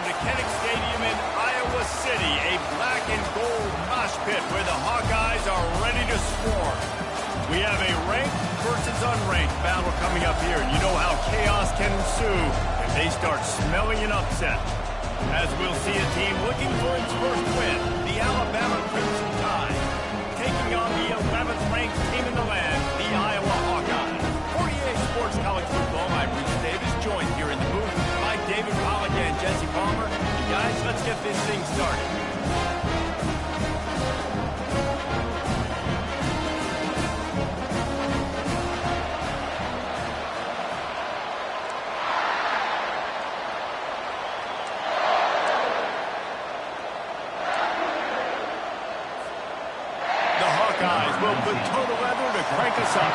to Kinnick Stadium in Iowa City, a black and gold mosh pit where the Hawkeyes are ready to swarm. We have a ranked versus unranked battle coming up here, and you know how chaos can ensue if they start smelling an upset. As we'll see a team looking for its first win, the Alabama Crimson Tide, taking on the 11th ranked team in the land, the Iowa Hawkeyes. 48 Sports College Football, I'm Bruce Davis, joined here in the booth by David Pollack and Jesse Palmer. And guys, let's get this thing started. Will put total leather to crank us up.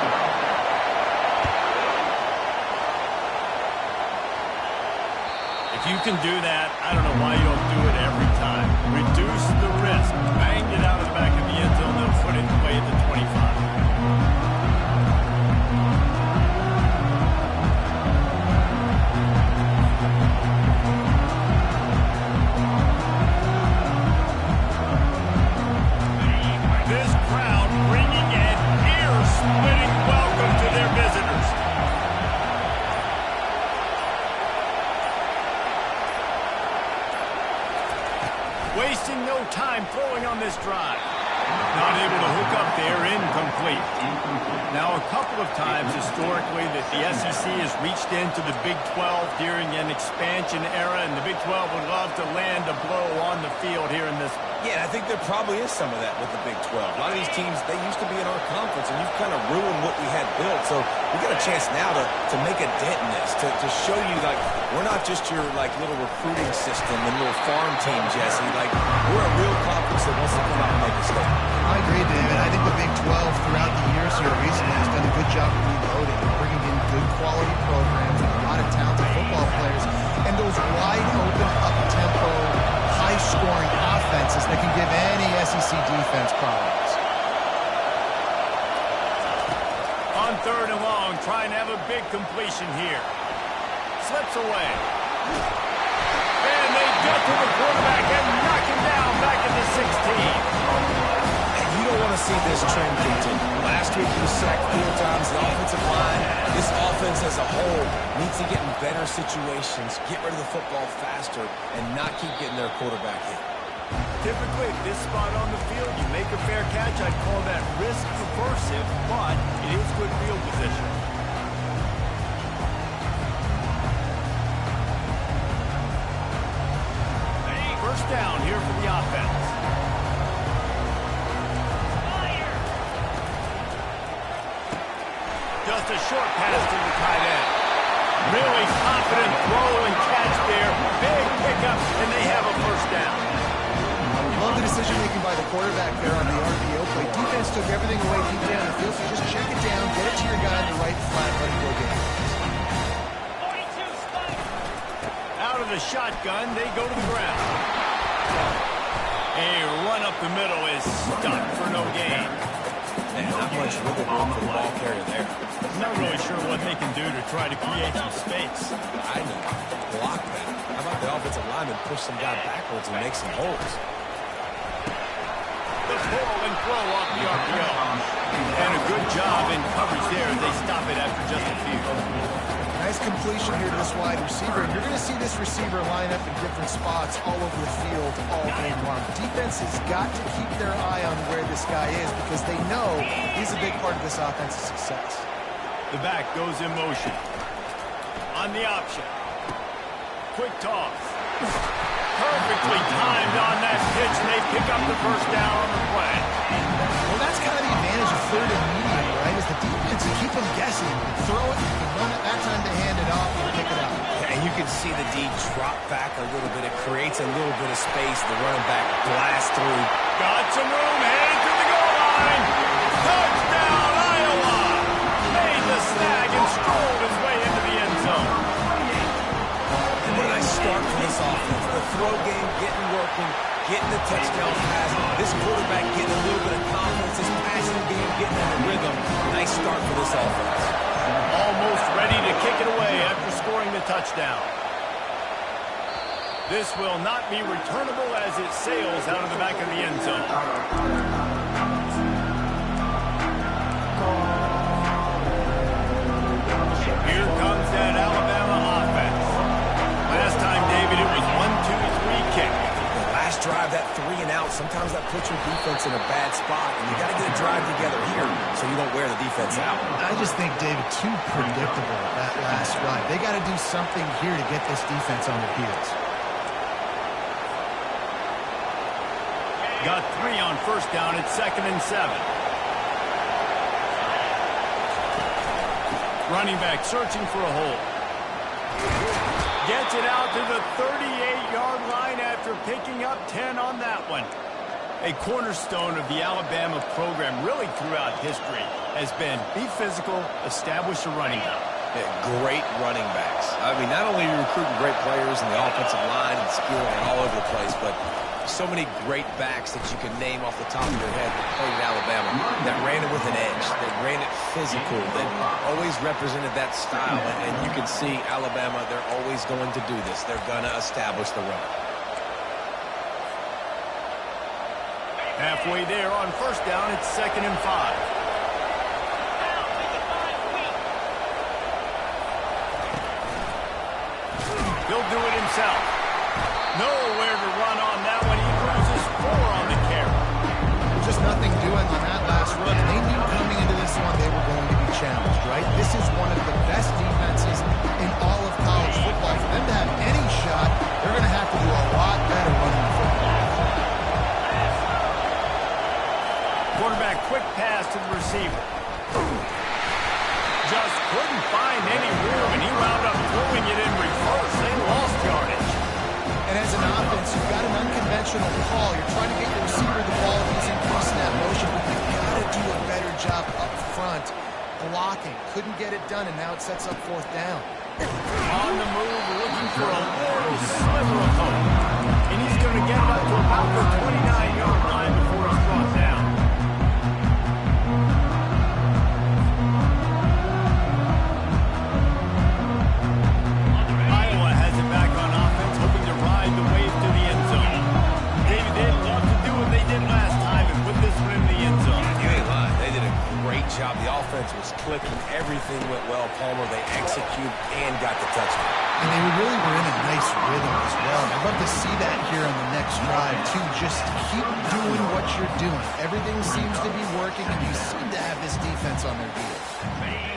If you can do that, I don't know why you don't do it every time. Reduce the risk. Bang it out of the back of the end zone. They'll put it away at the 25. Wasting no time throwing on this drive. Not able to hook up there, incomplete. Now, a couple of times historically that the SEC has reached into the Big 12 during an expansion era, and the Big 12 would love to land a blow on the field here in this. Yeah, I think there probably is some of that with the Big 12. A lot of these teams, they used to be in our conference, and you've kind of ruined what we had built. So we got a chance now to make a dent in this, to show you, like, we're not just your, like, little recruiting system and little farm team, Jesse. Like, we're a real conference that wants to come out and make a statement. I agree, David. I think the Big 12 throughout the years here recently has done a good job of reloading, bringing in good quality programs and a lot of talented football players, and those wide open, up-tempo, high-scoring offenses that can give any SEC defense problems. On 3rd and long, trying to have a big completion here. Slips away. And they get to the quarterback and knock him down back at the 16. You don't want to see this trend continue. Last week he was sacked 4 times. The offensive line, this offense as a whole, needs to get in better situations, get rid of the football faster, and not keep getting their quarterback hit. Typically, at this spot on the field, you make a fair catch. I'd call that risk aversive, but it is good field position. First down here for the offense. Just a short pass to the tight end. Really confident throw and catch there. Big pickup, and they have a first down. Love the decision-making by the quarterback there on the RPO play. Defense took everything away deep down the field, so just check it down, get it to your guy in the right flat, let him go get it. Out of the shotgun, they go to the ground. A run up the middle is stuck for no gain. And not much wiggle room for the ball carrier there. I'm not really sure what they can do to try to create some space. I know. Block that. How about the offensive lineman push some guy backwards and make some holes? The pull and throw off the RPO. And a good job in coverage there as they stop it after just a few. Nice completion here to this wide receiver. And you're going to see this receiver line up in different spots all over the field all game long. Defense has got to keep their eye on where this guy is because they know he's a big part of this offense's success. The back goes in motion. On the option. Quick toss. Perfectly timed on that pitch, and they pick up the first down on the play. Well, that's kind of the advantage of 3rd and medium, right? Is the defense can keep them guessing. You can throw it, you can run it. That time they hand it off and pick it up. And you can see the D drop back a little bit. It creates a little bit of space. The running back blasts through. Got some room, headed to the goal line. Touchdown, Iowa! Made the snag and strolled his way into the end zone. What a nice start for this offense. The throw game getting working, getting the touchdown pass. This quarterback getting a little bit of confidence. His passing game getting in the rhythm. Nice start for this offense. Almost ready to kick it away after scoring the touchdown. This will not be returnable as it sails out of the back of the end zone. Here comes that Alabama offense. Last time, David, it was 1-2-3 kick. Last drive, that 3 and out, sometimes that puts your defense in a bad spot, and you got to get a drive together here so you don't wear the defense out. I just think, David, too predictable that last drive. They got to do something here to get this defense on their heels. Got 3 on first down. It's 2nd and 7. Running back searching for a hole. Gets it out to the 38-yard line after picking up 10 on that one. A cornerstone of the Alabama program really throughout history has been be physical, establish a running game. Yeah, great running backs. I mean, not only are you recruiting great players in the offensive line and skill and all over the place, but so many great backs that you can name off the top of your head that played at Alabama, that ran it with an edge, that ran it physical, that always represented that style. And you can see Alabama, they're always going to do this. They're going to establish the run. Halfway there on first down, it's 2nd and 5. He'll do it himself. Nowhere to run on that one. He loses 4 on the carry. Just nothing doing on that last run. They knew coming into this one they were going to be challenged, right? This is one of the best defenses in all of college football. For them to have any shot, they're going to have to do a lot better running the football. Quarterback quick pass to the receiver. Just couldn't find any room, and he wound up throwing it in reverse. They lost yardage. And as an offense, you've got an unconventional call. You're trying to get your receiver the ball if he's increasing that motion, but you've got to do a better job up front blocking. Couldn't get it done, and now it sets up 4th down. On the move, looking for a little sliver of hope. And he's going to get it up to about the 29-yard line before he's brought down. Iowa has it back on offense, hoping to ride the wave to the end zone. David, they'd love to do what they did last time and put this one in the end zone. You ain't lying. They did a great job. The offense was clicking. Everything went well. Palmer, they executed and got the touchdown. And they really were in a nice rhythm as well. I'd love to see that here on the next drive, too. Just keep doing what you're doing. Everything seems to be working, and you seem to have this defense on their heels.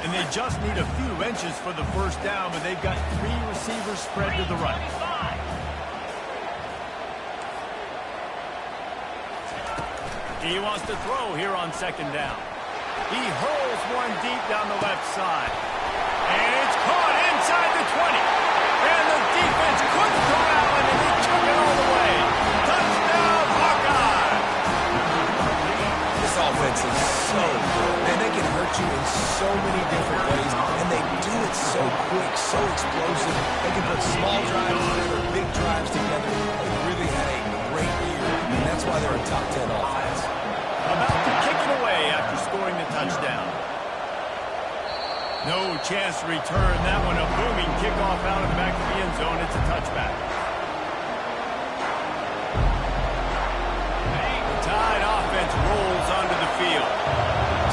And they just need a few inches for the first down, but they've got 3 receivers spread to the right. He wants to throw here on 2nd down. He hurls one deep down the left side. And it's caught inside the 20. And the defense couldn't corral it, and he took it all the way. Touchdown, Hawkeye! This offense is so good. Man, they can hurt you in so many different ways, and they do it so quick, so explosive. They can put small drives together, big drives together. They really had a great year, and that's why they're a top 10 offense. About to kick it away after scoring the touchdown. No chance to return that one. A booming kickoff out of the back of the end zone. It's a touchback. The Tide offense rolls onto the field.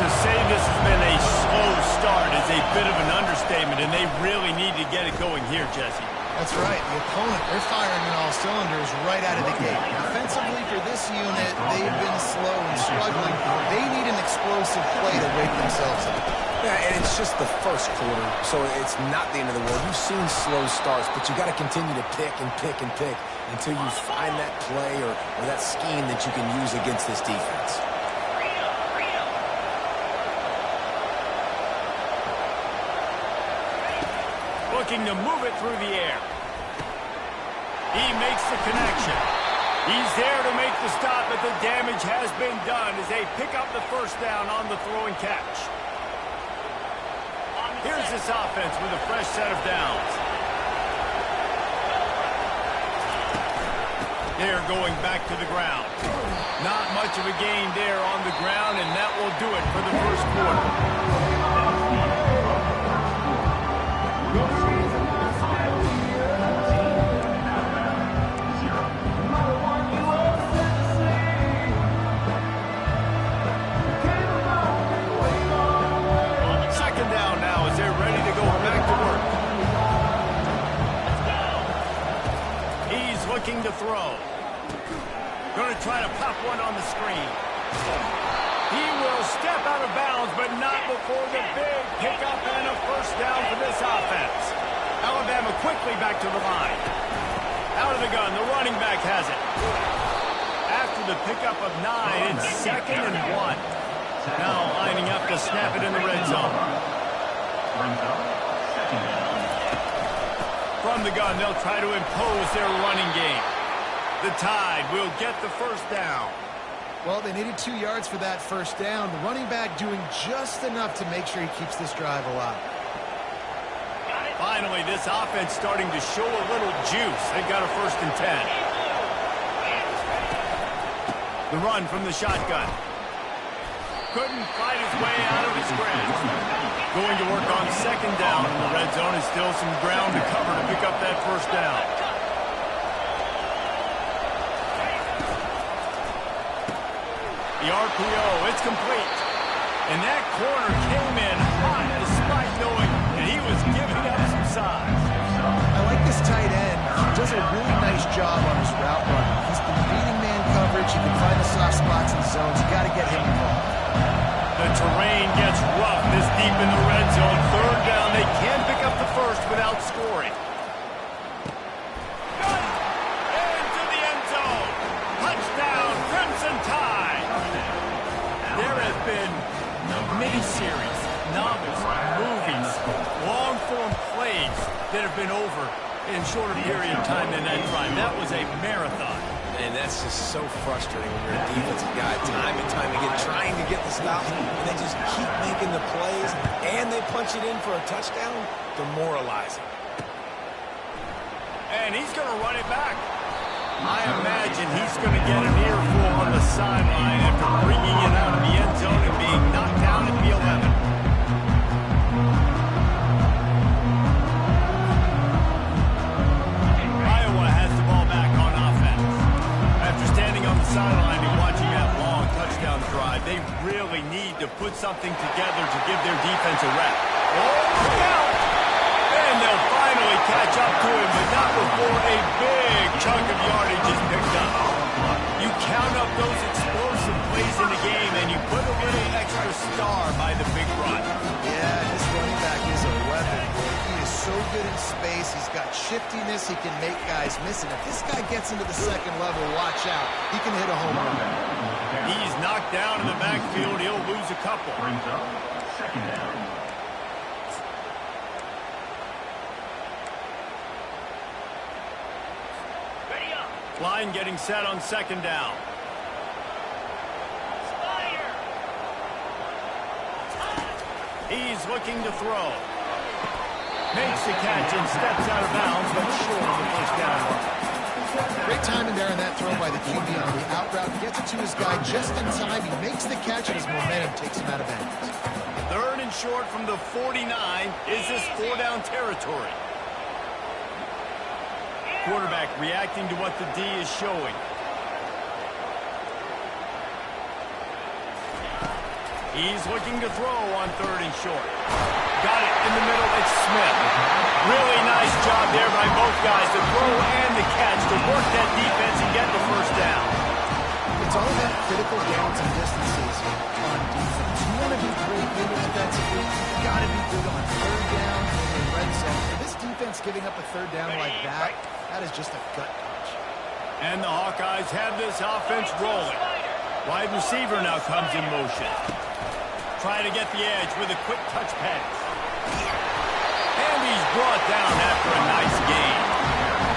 To say this has been a slow start is a bit of an understatement, and they really need to get it going here, Jesse. That's right. The opponent, they're firing on all cylinders right out of the gate. Offensively for this unit, they've been slow and struggling. They need an explosive play to wake themselves up. Yeah, and it's just the first quarter, so it's not the end of the world. You've seen slow starts, but you got to continue to pick and pick and pick until you find that play or that scheme that you can use against this defense. Looking to move it through the air. He makes the connection. He's there to make the stop, but the damage has been done as they pick up the first down on the throwing catch. Here's this offense with a fresh set of downs. They're going back to the ground. Not much of a gain there on the ground, and that will do it for the first quarter. throw. Going to try to pop one on the screen. He will step out of bounds, but not before the big pickup and a first down for this offense. Alabama quickly back to the line. Out of the gun, the running back has it. After the pickup of 9, it's 2nd and 1. Now lining up to snap it in the red zone. From the gun, they'll try to impose their running game. The Tide will get the first down. Well, they needed 2 yards for that first down. The running back doing just enough to make sure he keeps this drive alive. Finally, this offense starting to show a little juice. They've got a 1st and 10. The run from the shotgun. Couldn't fight his way out of his grasp. Going to work on 2nd down in the red zone. Is still some ground to cover to pick up that first down. The RPO, it's complete. And that corner came in hot despite knowing that he was giving up some size. I like this tight end. He does a really nice job on his route running. He's been beating man coverage. He can find the soft spots in the zones. You got to get him involved. The terrain gets rough this deep in the red zone. 3rd down, they can pick up the first without scoring. Into the end zone. Touchdown, Crimson Tide. There have been miniseries, novels, movies, long-form plays that have been over in shorter period of time than that drive. That was a marathon. And that's just so frustrating when you're a defensive guy, time and time again, trying to get the stops, and they just keep making the plays, and they punch it in for a touchdown. Demoralizing. And he's going to run it back. I imagine he's going to get an earful on the sideline after bringing it out of the end zone and being knocked down at the 11. Iowa has the ball back on offense. After standing on the sideline and watching that long touchdown drive, they really need to put something together to give their defense a rep. Oh, look out! And they'll finally catch up to him, but not before a big chunk of yardage is picked up. You count up those explosive plays in the game, and you put a little extra star by the big run. Yeah, this running back is a weapon. He is so good in space. He's got shiftiness. He can make guys miss. And if this guy gets into the 2nd level, watch out. He can hit a home run. He's knocked down in the backfield. He'll lose a couple. Brings up 2nd down. Line getting set on 2nd down. He's looking to throw. Makes the catch and steps out of bounds, but short of the first down. Great timing there on that throw by the QB on the out route. Gets it to his guy just in time. He makes the catch, and his momentum takes him out of bounds. 3rd and short from the 49. Is this 4-down territory? Quarterback reacting to what the D is showing. He's looking to throw on 3rd and short. Got it in the middle. It's Smith. Really nice job there by both guys, the throw and the catch, to work that defense and get the first down. It's all about critical downs and distances on defense. You want to be great defensively, you've got to be good on 3rd down and in red zone. For this defense giving up a 3rd down like that, that is just a gut punch. And the Hawkeyes have this offense rolling. Wide receiver now comes in motion. Trying to get the edge with a quick touch pass. And he's brought down after a nice gain.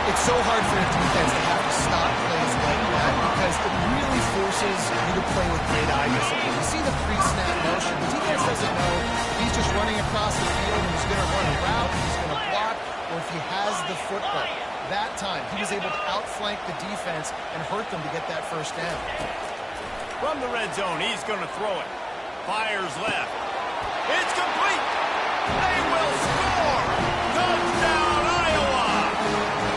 It's so hard for a defense to have to stop plays like that because it really forces you to play with great eye discipline. You see the pre-snap motion. The defense doesn't know if he's just running across the field and he's going to run a route, he's going to block, or if he has the football. That time, he was able to outflank the defense and hurt them to get that first down. From the red zone, he's going to throw it. Fires left. It's complete. They will score. Touchdown, Iowa.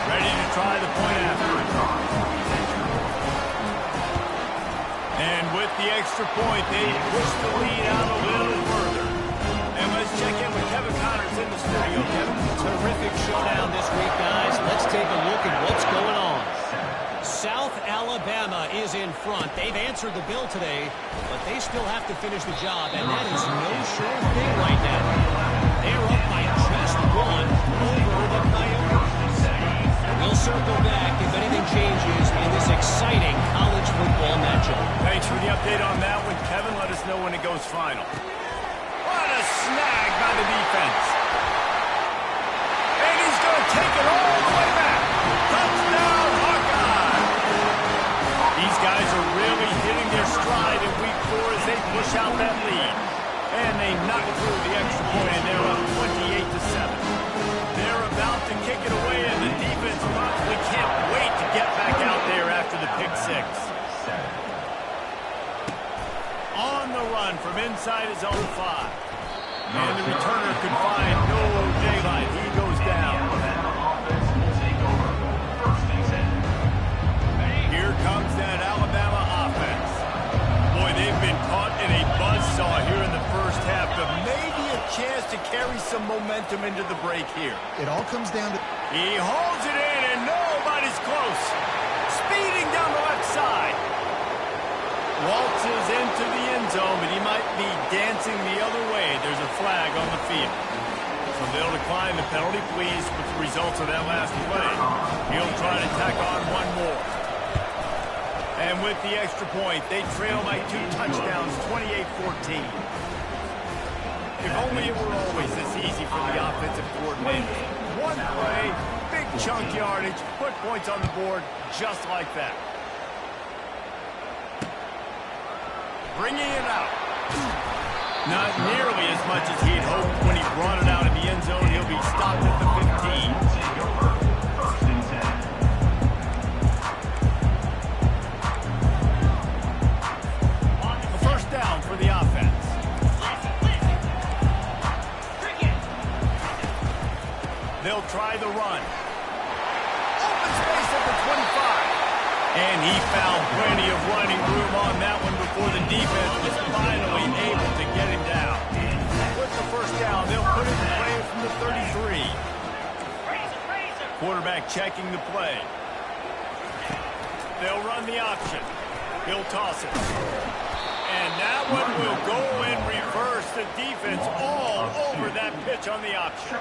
Ready to try the point after. And with the extra point, they push the lead out a little further. And let's check in with Kevin Connors in the studio. Kevin. Terrific showdown this week, guys. Let's take a look at what's going on. front. They've answered the bill today, but they still have to finish the job, and that is no sure thing right now. They're up by just one over the Coyotes. We'll circle back if anything changes in this exciting college football matchup. Thanks for the update on that one, Kevin. Let us know when it goes final. What a snag by the defense. And he's going to take it all the way back. Touchdown, Hawkeye! These guys are really hitting their stride in week 4 as they push out that lead. And they knock through the extra point, and they're up 28-7. They're about to kick it away, and the defense probably can't wait to get back out there after the pick 6. On the run from inside his own 5. And the returner could find no daylight. He goes down. Here comes that Alabama offense. Boy, they've been caught in a buzzsaw here in the first half, but maybe a chance to carry some momentum into the break here. It all comes down to... He holds it in, and nobody's close. Speeding down the left side. Waltzes into the end zone, but he might be dancing the other way. There's a flag on the field. So they'll decline the penalty, pleased with the results of that last play. He'll try to tack on one more. And with the extra point, they trail by 2 touchdowns, 28-14. If only it were always this easy for the offensive coordinator. One play, big chunk yardage, put points on the board just like that. Bringing it out. Not nearly as much as he'd hoped when he brought it out in the end zone. He'll be stopped at the 15. A first down for the offense. They'll try the run. Open space at the 25. And he found plenty of running room on that one before the defense was finally able to get him down. With the first down, they'll put it in play from the 33. Quarterback checking the play. They'll run the option. He'll toss it. And that one will go in reverse. The defense all over that pitch on the option.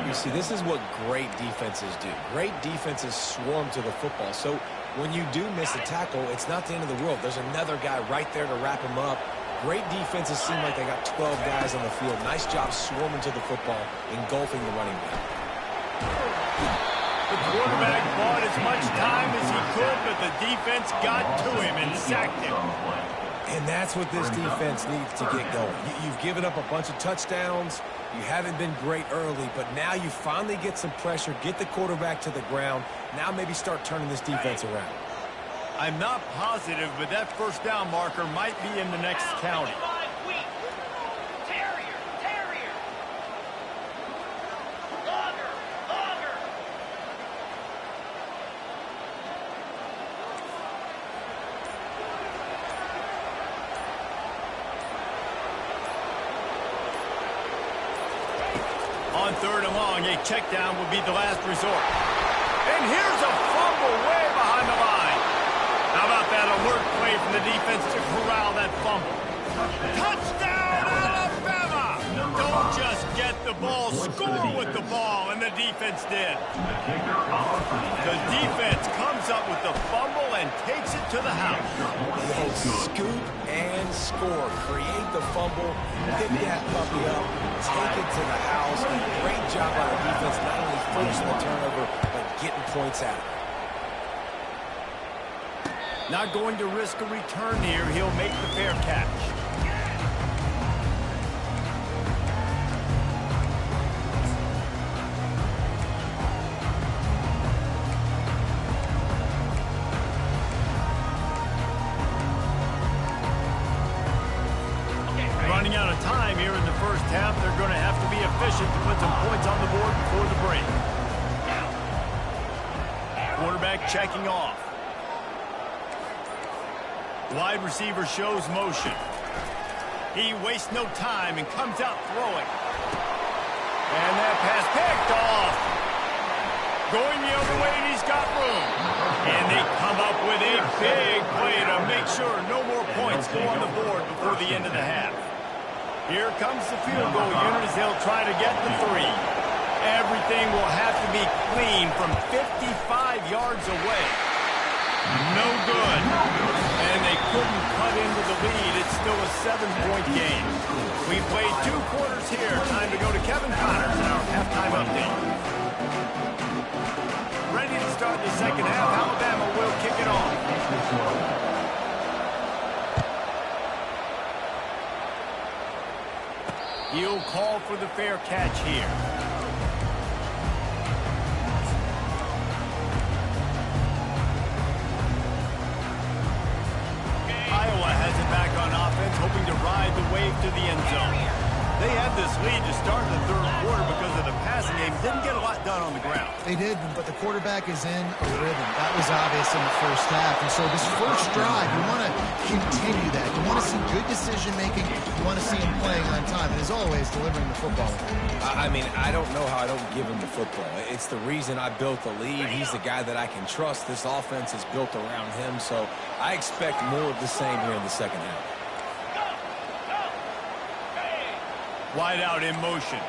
You see, this is what great defenses do. Great defenses swarm to the football. So when you do miss a tackle, it's not the end of the world. There's another guy right there to wrap him up. Great defenses seem like they got 12 guys on the field. Nice job swarming to the football, engulfing the running back. The quarterback bought as much time as he could, but the defense got to him and sacked him. And that's what this defense needs to get going. You've given up a bunch of touchdowns. You haven't been great early, but now you finally get some pressure, get the quarterback to the ground. Now maybe start turning this defense around. I'm not positive, but that first down marker might be in the next county. On 3rd and long, a check down would be the last resort. And here's a fumble way behind the line. How about that alert play from the defense to corral that fumble? Touchdown, Alabama! Don't just get the ball, score with the ball, and the defense did. The defense comes up with the fumble and takes it to the house. They'll scoop and score. Create the fumble, pick that puppy up, take it to the house. Great job by the defense, not only forcing the turnover, but getting points out. Not going to risk a return here. He'll make the fair catch. Running out of time here in the first half. They're going to have to be efficient to put some points on the board before the break. Quarterback checking off. Wide receiver shows motion. He wastes no time and comes out throwing. And that pass picked off. Going the other way, and he's got room. And they come up with a big play to make sure no more points go on the board before the end of the half. Here comes the field goal unit as they'll try to get the 3. Everything will have to be clean from 55 yards away. No good. And they couldn't cut into the lead. It's still a 7-point game. We played 2 quarters here. Time to go to Kevin Connors in our halftime update. Ready to start the second half. Alabama will kick it off. He'll call for the fair catch here. Iowa has it back on offense, hoping to ride the wave to the end zone. They had this lead to start the third quarter because of the passing game. Didn't get a lot done on the ground. They did, but the quarterback is in a rhythm. That was obvious in the first half. And so this first drive, you want to continue that. You want to see good decision-making. You want to see him playing on time. And as always, delivering the football. I mean, I don't know how I don't give him the football. It's the reason I built the lead. He's the guy that I can trust. This offense is built around him. So I expect more of the same here in the second half. Wide out in motion.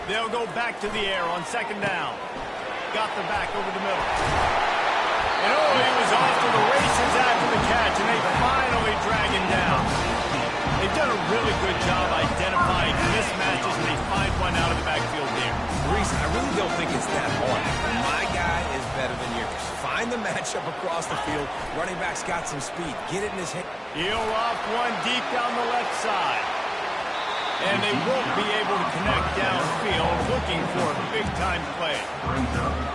They'll go back to the air on second down. Got the back over the middle. And oh, he was off to the races after the catch, and they finally drag him down. They've done a really good job identifying mismatches, and they find one out of the backfield there. Reese, I really don't think it's that hard. My guy is better than yours. Find the matchup across the field. Running back's got some speed. Get it in his hand. He'll off one deep down the left side. And they won't be able to connect downfield, looking for a big-time play.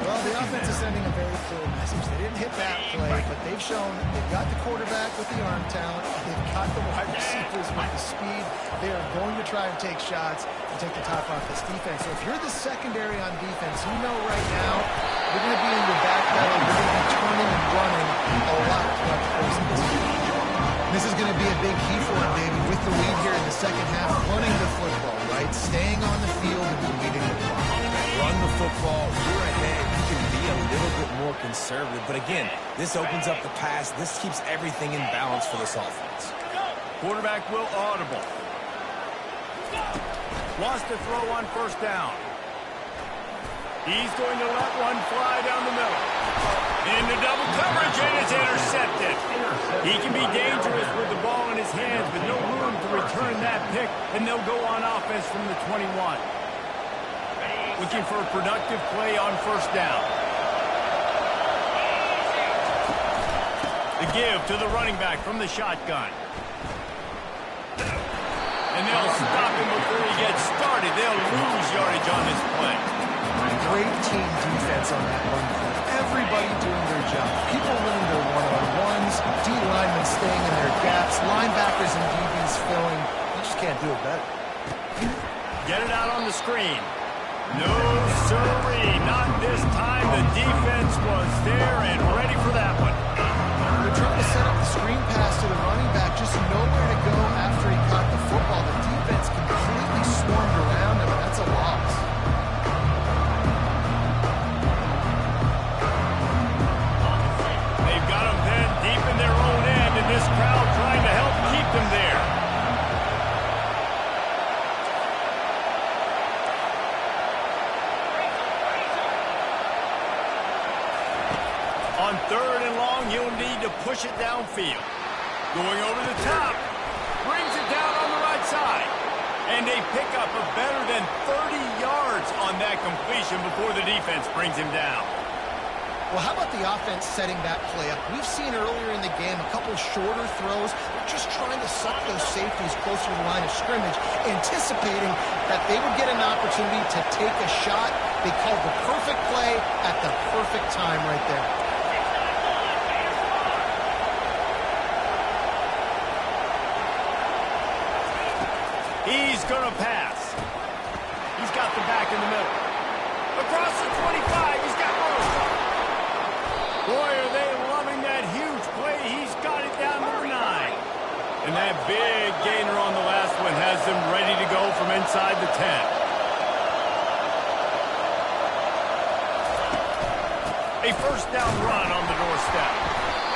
Well, the offense is sending a very clear message. They didn't hit that play, but they've shown they've got the quarterback with the arm talent. They've got the wide receivers with the speed. They are going to try and take shots and take the top off this defense. So if you're the secondary on defense, you know right now you're going to be in your back pedal. You're going to be turning and running a lot throughout the course of this game. This is going to be a big key for him, David, with the lead here in the second half, running the football, right? Staying on the field and leading the clock. Run the football. You're ahead. You can be a little bit more conservative. But again, this opens up the pass. This keeps everything in balance for this offense. Quarterback will audible. Wants to throw on first down. He's going to let one fly down the middle. Into double coverage, and it's intercepted. He can be dangerous with the ball in his hands, but no room to return that pick, and they'll go on offense from the 21. Looking for a productive play on first down. The give to the running back from the shotgun. And they'll stop him before he gets started. They'll lose yardage on this play. Great team defense on that run play. Everybody doing their job. People winning their one-on-ones, D-linemen staying in their gaps, linebackers and DBs filling. You just can't do it better. Get it out on the screen. No, sirree, not this time. The defense was there and ready for that one. They're trying to set up the screen pass to the running back, just nowhere to go after he caught the football. The defense completely swarmed around him, and that's a loss. They've got them then deep in their own end, and this crowd trying to help keep them there. On third and long, he'll need to push it downfield. Going over the top. Brings it down on the right side. And they pick up a better than 30 yards on that completion before the defense brings him down. Well, how about the offense setting that play up? We've seen earlier in the game a couple shorter throws. They're just trying to suck those safeties closer to the line of scrimmage, anticipating that they would get an opportunity to take a shot. They called the perfect play at the perfect time right there. He's going to pass. He's got the back in the middle. Across the 25, he's got room. Boy, are they loving that huge play. He's got it down to the 9. And that big gainer on the last one has them ready to go from inside the 10. A first down run on the doorstep.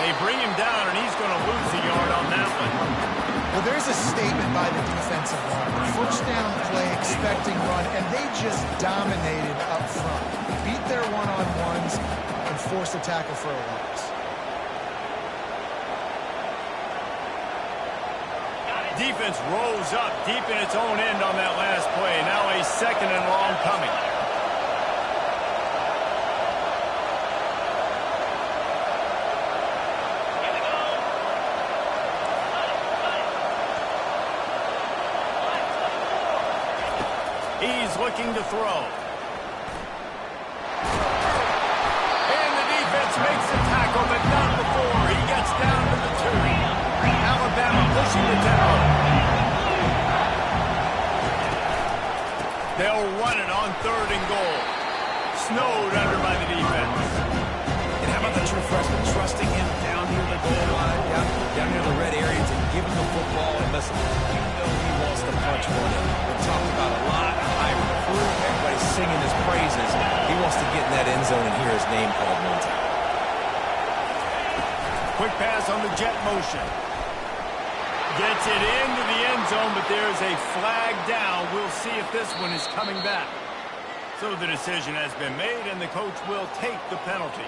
They bring him down, and he's going to lose a yard on that one. Well, there's a statement by the defensive line. First down play, expecting run, and they just dominated up front. Beat their one-on-ones and forced a tackle for a loss. Defense rose up deep in its own end on that last play. Now a second and long coming. He's looking to throw. And the defense makes the tackle, but not before he gets down to the 2. Alabama pushing the tempo. They'll run it on 3rd and goal. Snowed under by the defense. And how about the true freshman trusting him down near the goal line, down near the red area to give him the football and listen, even though he wants to punch one in. We're talking about a lot of high recruit. Everybody's singing his praises. He wants to get in that end zone and hear his name called one time. Quick pass on the jet motion. Gets it into the end zone, but there's a flag down. We'll see if this one is coming back. So the decision has been made, and the coach will take the penalty.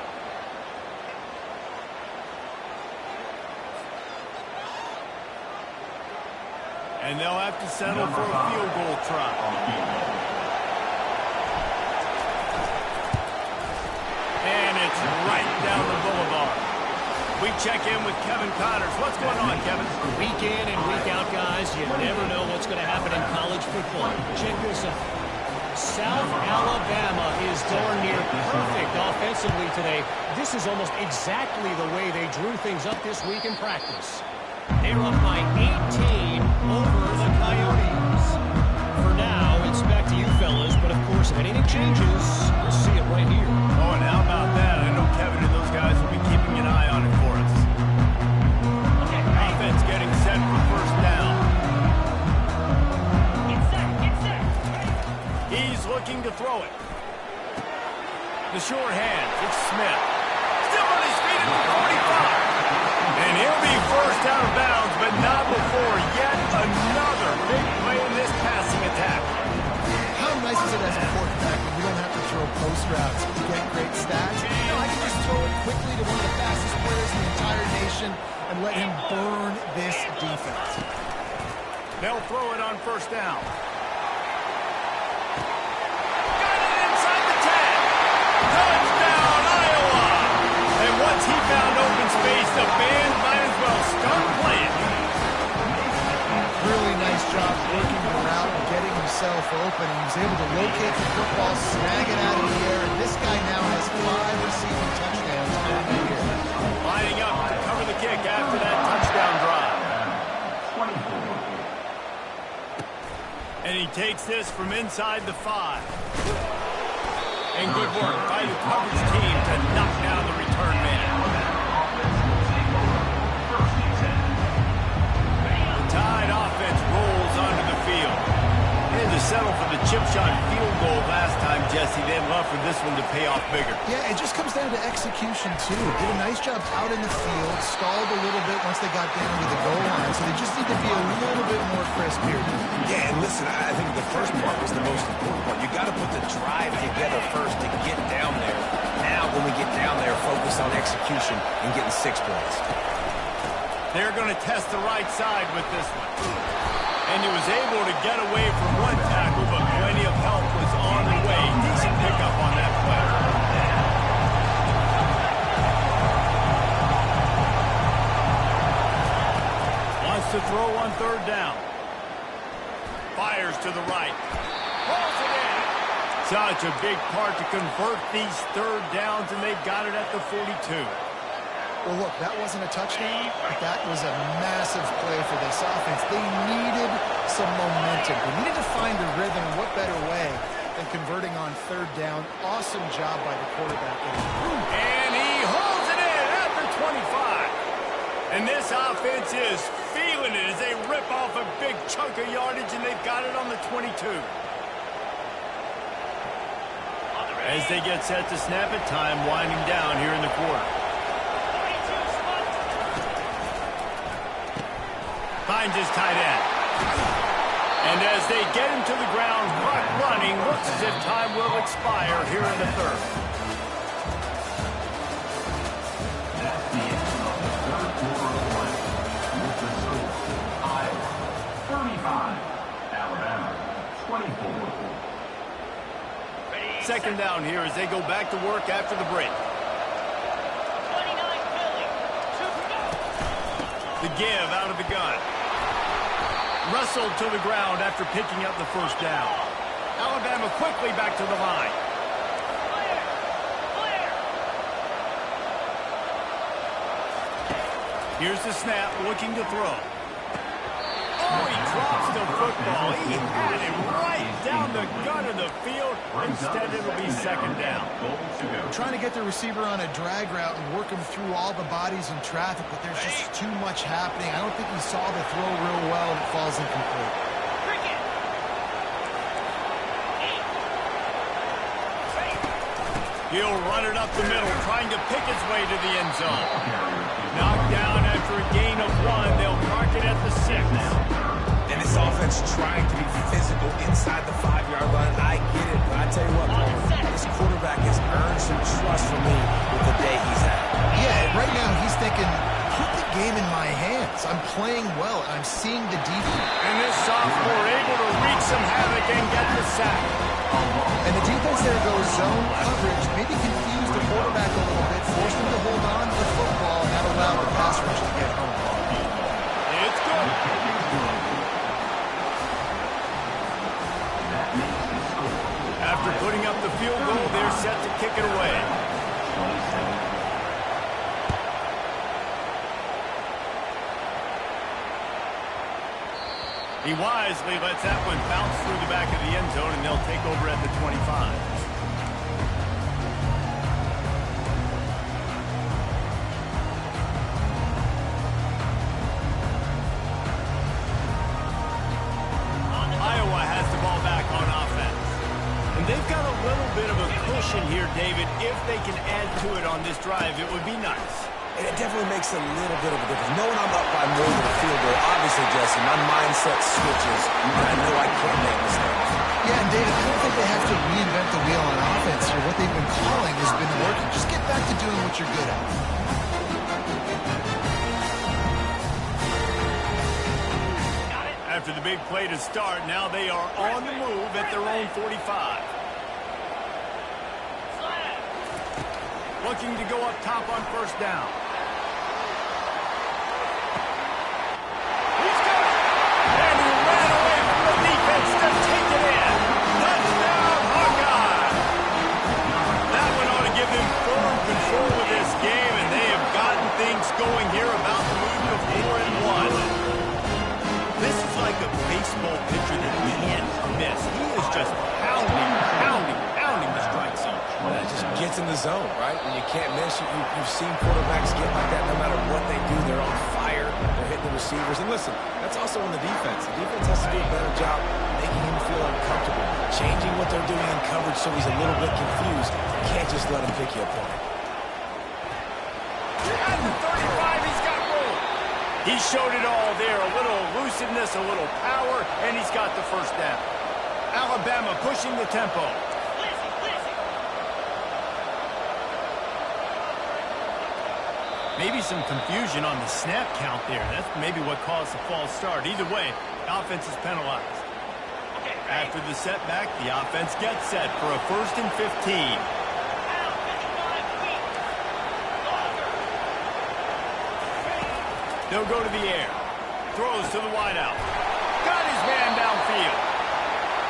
And they'll have to settle for a field goal try. And it's right down the boulevard. We check in with Kevin Connors. What's going on, Kevin? Week in and week out, guys, you never know what's going to happen in college football. Check this out. South Alabama is darn near perfect offensively today. This is almost exactly the way they drew things up this week in practice. They're up by 18 over the Coyotes. For now, it's back to you fellas, but of course, if anything changes, we'll see it right here. Oh, and how about that? I know Kevin and those guys will be keeping an eye on it for us. Offense getting set for first down. He's looking to throw it. The short hand, it's Smith. Still on his feet at the 45. And he'll be first out of bounds, but not before yet another big play in this passing attack. How nice is it as a quarterback when you don't have to throw post routes to get great stats? You know, I can just throw it quickly to one of the fastest players in the entire nation and let him burn this defense. They'll throw it on first down. Got it inside the 10. Touchdown, Iowa! And once he found open space, the band might as well start playing. Really nice job working the route and getting himself open. He was able to locate the football, snag it out of the air, and this guy now has 5 receiving touchdowns on the year. Lining up to cover the kick after that touchdown drive. And he takes this from inside the 5. And good work by the coverage team to knock down the return man. The Tide offense rolls onto the field. They had to settle for the chip shot field goal last time, Jesse. They'd love for this one to pay off bigger. Yeah, it just comes down to execution, too. Did a nice job out in the field, stalled a little bit once they got down to the goal line, so they just need to be a little bit more crisp here. Yeah, and listen, I think the first part was the most important part. You got to put the drive together first to get down there. Now, when we get down there, focus on execution and getting 6 points. They're going to test the right side with this one. And he was able to get away from one tackle, but plenty of help was on the way. Decent pickup on that play. Wants to throw on third down. Fires to the right. Pulls it in. Such a big part to convert these third downs, and they've got it at the 42. Well, look, that wasn't a touchdown, but that was a massive play for this offense. They needed some momentum. They needed to find a rhythm. What better way than converting on third down? Awesome job by the quarterback. And he holds it in at the 25. And this offense is feeling it as they rip off a big chunk of yardage, and they've got it on the 22. As they get set to snap it, time winding down here in the quarter. Finds his tight end. And as they get him to the ground, clock running, looks as if time will expire here in the third. That's the end of the third quarter of play. With the score, Iowa 35, Alabama 24. Second down here as they go back to work after the break. 29 Philly. The give out of the gun. Wrestled to the ground after picking up the first down. Alabama quickly back to the line. Clear. Here's the snap, looking to throw. Oh, he drops the football. He had him right down the gut of the field. Instead, it'll be second down. Trying to get the receiver on a drag route and work him through all the bodies in traffic, but there's just too much happening. I don't think he saw the throw real well, and it falls incomplete. Cricket. He'll run it up the middle, trying to pick his way to the end zone. Knocked down after a gain of 1. They'll mark it at the 6. And this offense trying to be physical inside the 5-yard line. I get it, but I tell you what, Paul, this quarterback has earned some trust from me with the day he's had. Yeah, right now he's thinking, put the game in my hands. I'm playing well, and I'm seeing the defense. And this sophomore able to wreak some havoc and get the sack. And the defense there goes zone coverage, maybe confuse the quarterback a little bit, force him to hold on to the football, and that allowed the pass rush to get home. It's good. After putting up the field goal, they're set to kick it away. He wisely lets that one bounce through the back of the end zone, and they'll take over at the 25. Iowa has the ball back on offense. And they've got a little bit of a cushion here, David. If they can add to it on this drive, it would be nice. And it definitely makes a little bit of a difference. Knowing I'm up by more than a field goal, obviously, Jesse, my mindset switches, and I know I can't make mistakes. Yeah, and David, I don't think they have to reinvent the wheel on offense here. What they've been calling has been working. Just get back to doing what you're good at. After the big play to start, now they are on the move at their own 45. Looking to go up top on first down. He's got it! And he ran away from the defense to take it in. Touchdown, Hawkeye! That one ought to give them full control of this game, and they have gotten things going here, about to move to 4-1. This is like a baseball pitcher that can't miss. He is just pounding the strike zone. That just gets in the zone, right? When you can't miss, you've seen quarterbacks get like that no matter what they do. They're on fire. They're hitting the receivers. And listen, that's also on the defense. The defense has to do a better job making him feel uncomfortable, changing what they're doing in coverage so he's a little bit confused. You can't just let him pick you apart. At the 35, he's got room. He showed it all there. A little elusiveness, a little power, and he's got the first down. Alabama pushing the tempo. Maybe some confusion on the snap count there. That's maybe what caused the false start. Either way, offense is penalized. After the setback, the offense gets set for a 1st and 15. They'll go to the air. Throws to the wideout. Got his man downfield.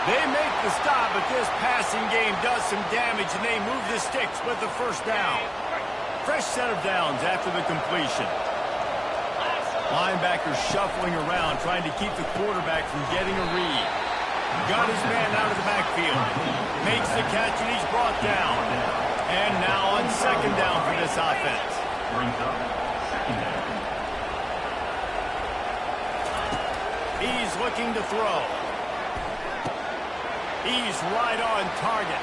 They make the stop, but this passing game does some damage, and they move the sticks with the first down. Fresh set of downs after the completion. Linebacker shuffling around, trying to keep the quarterback from getting a read. Got his man out of the backfield. Makes the catch, and he's brought down. And now on second down for this offense. Brings up second down. He's looking to throw. He's right on target.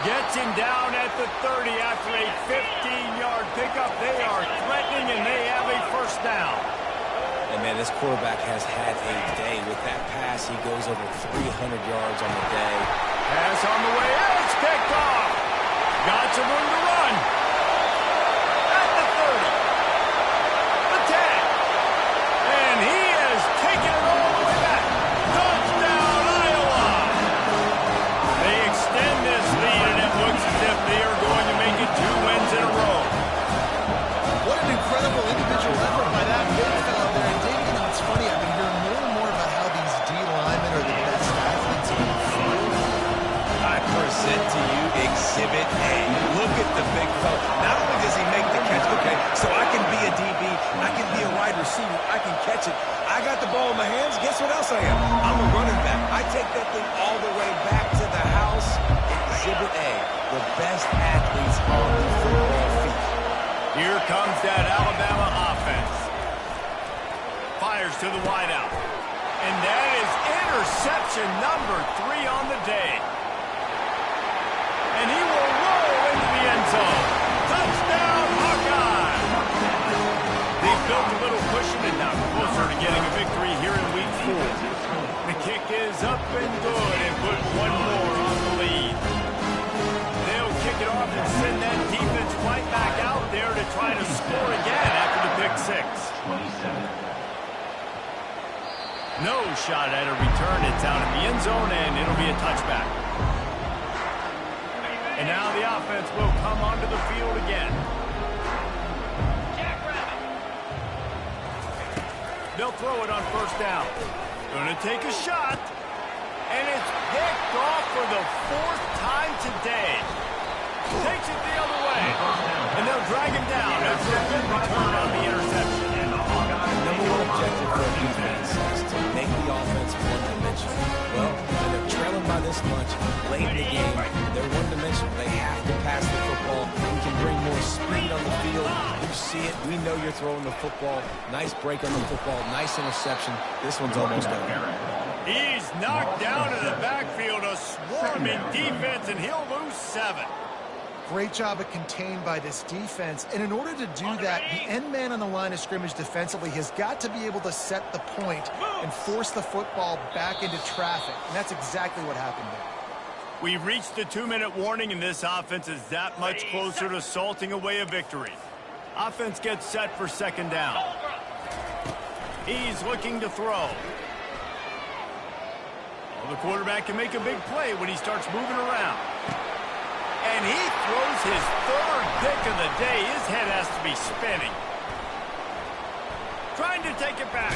Gets him down at the 30 after a 15-yard pickup. They are threatening, and they have a first down. And, man, this quarterback has had a day. With that pass, he goes over 300 yards on the day. Pass on the way out. It's picked off. Got some room to run. At the 30. The 10. And he has taken it all the way back. Touchdown, Iowa. They extend this lead, and it looks as if they are going to make it 2 wins in a row. What an incredible individual effort by that big fellow there. And David, you know, it's funny, I've been hearing more and more about how these D linemen are the best athletes in the field. I present to you Exhibit A. Look at the big fella. Not only does he make the catch, okay, so I can be a DB, I can be a wide receiver, I can catch it. I got the ball in my hands. Guess what else I am? I'm a running back. I take that thing all the way back to the house. Exhibit A, the best athletes on the football field. Here comes that Alabama offense. Fires to the wideout. And that is interception number 3 on the day. And he will roll into the end zone. Touchdown, Hawkeye! They've built a little cushion and now closer to getting a victory here in Week 4. The kick is up and good and put one more on the lead. They'll kick it off and send that defense right back out there to try to score again after the pick 6. No shot at a return. It's out of the end zone, and it'll be a touchback. And now the offense will come onto the field again. They'll throw it on first down. Gonna take a shot. And it's picked off for the 4th time today. Takes it the other way. And they'll drag him down after a good return on the interception. Number one objective for a defense is to make the offense one-dimensional. Well, when they're trailing by this much late in the game, they're one-dimensional. They have to pass the football. We can bring more speed on the field. You see it. We know you're throwing the football. Nice break on the football. Nice interception. This one's almost over. He's knocked down in the backfield, a swarming defense, and he'll lose 7. Great job of contained by this defense. And in order to do that, the end man on the line of scrimmage defensively has got to be able to set the point and force the football back into traffic. And that's exactly what happened there. We've reached the 2-minute warning, and this offense is that much closer to salting away a victory. Offense gets set for second down. He's looking to throw. Well, the quarterback can make a big play when he starts moving around. And he throws his 3rd pick of the day. His head has to be spinning. Trying to take it back.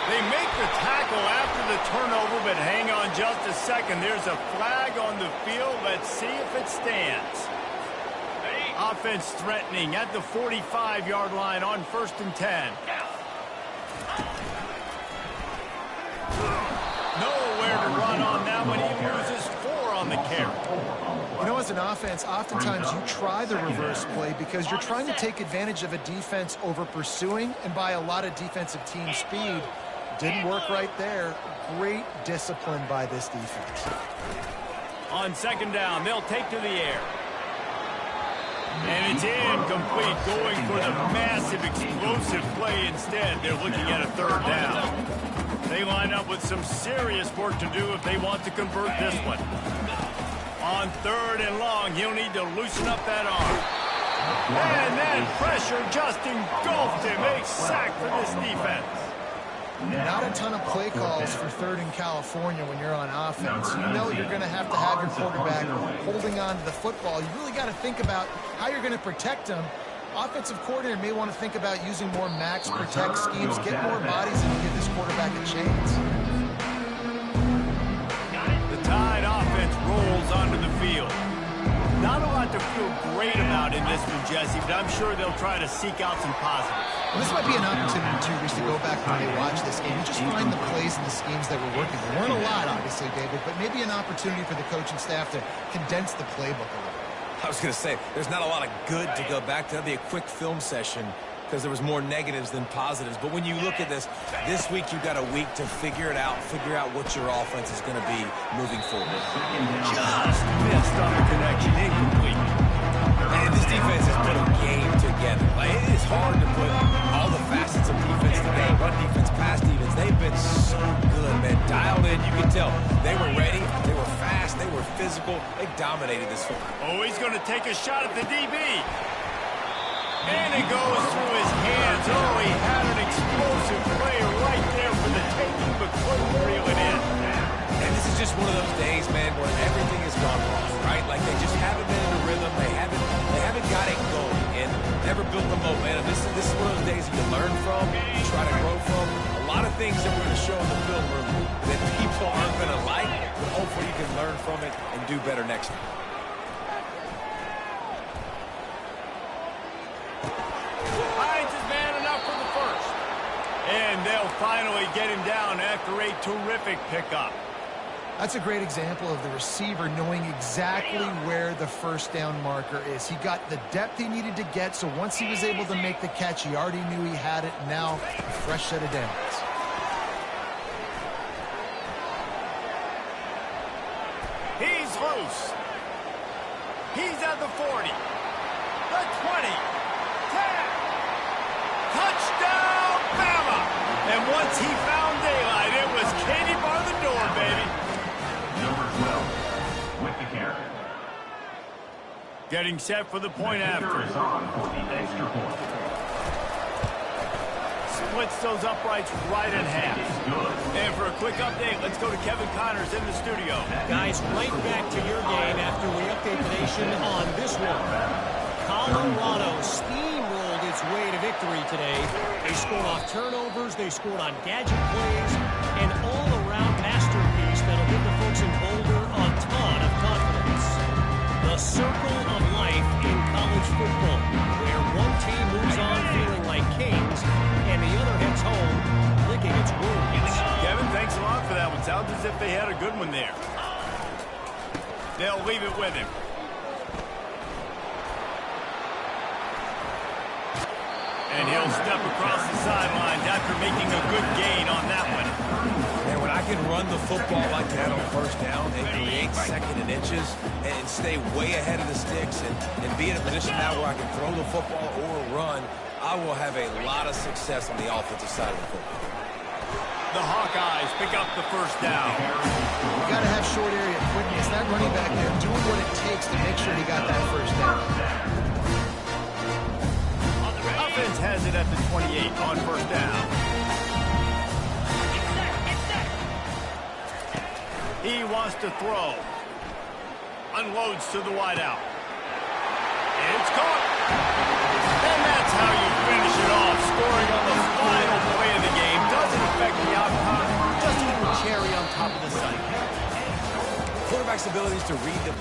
They make the tackle after the turnover, but hang on just a second. There's a flag on the field. Let's see if it stands. Offense threatening at the 45-yard line on 1st and 10. Nowhere to run on that one. He loses 4 on the carry. You know, as an offense, oftentimes you try the reverse play because you're trying to take advantage of a defense over pursuing and by a lot of defensive team speed. Didn't work right there. Great discipline by this defense. On second down, they'll take to the air. And it's incomplete, going for the massive explosive play instead. They're looking at a 3rd down. They line up with some serious work to do if they want to convert this one. On 3rd and long, he'll need to loosen up that arm. And that pressure just engulfed him. A sack for this defense. Not a ton of play calls for 3rd in California when you're on offense. You know you're going to have your quarterback holding on to the football. You really got to think about how you're going to protect him. Offensive coordinator may want to think about using more max protect schemes, get more bodies, and give this quarterback a chance. The Tide offense rolls onto the field. Not a lot to feel great about in this one, Jesse, but I'm sure they'll try to seek out some positives. Well, this might be an opportunity, too, Reese, to go back when they watch this game and just find the plays and the schemes that were working. There weren't a lot, obviously, David, but maybe an opportunity for the coaching staff to condense the playbook a little. I was going to say, there's not a lot of good to go back to. That'll be a quick film session. because there was more negatives than positives. But when you look at this week you've got a week to figure it out, figure out what your offense is going to be moving forward. Just missed on the connection, incomplete. And this defense has put a game together. Like, it is hard to put all the facets of defense together. Run defense, pass defense. They've been so good, man. Dialed in, you can tell. They were ready. They were fast. They were physical. They dominated this one. Oh, he's going to take a shot at the DB. And it goes through his hands. Oh, he had an explosive play right there for the taking, but couldn't reel it in. And this is just one of those days, man, where everything has gone wrong, right? Like, they just haven't been in a rhythm. They haven't got it going and never built the momentum. This is one of those days you learn from, you try to grow from. A lot of things that we're going to show in the film room that people aren't going to like, but hopefully you can learn from it and do better next time. Hines is man enough for the first. And they'll finally get him down after a terrific pickup. That's a great example of the receiver knowing exactly where the first down marker is. He got the depth he needed to get, so once he was able to make the catch, he already knew he had it. Now, a fresh set of downs. He's loose. He's at the 40. The 20. 10. Touchdown, Bama! And once he found daylight, it was Katie bar the door, baby. Number 12 with the carry. Getting set for the point after. Is on for the extra point. Splits those uprights right in half. Good. And for a quick update, let's go to Kevin Connors in the studio. Guys, right back to your game after we update the nation on this one. Colorado steamrolled its way to victory today. They scored off turnovers, they scored on gadget plays, an all-around masterpiece that'll give the folks in Boulder a ton of confidence. The circle of life in college football, where one team moves on feeling like kings, and the other heads home licking its wounds. Kevin, thanks a lot for that one. Sounds as if they had a good one there. They'll leave it with him. And he'll step across the sidelines after making a good gain on that one. And when I can run the football like that on first down and create second and inches and stay way ahead of the sticks and be in a position now where I can throw the football or run, I will have a lot of success on the offensive side of the football. The Hawkeyes pick up the first down. You got to have short area quickness. That running back there doing what it takes to make sure he got that first down. Offense has it at the 28 on first down. He wants to throw. Unloads to the wideout. It's caught. And that's how you finish it off. Scoring on the final play of the game doesn't affect the outcome. Just a little cherry on top of the sundae. Quarterback's abilities to read the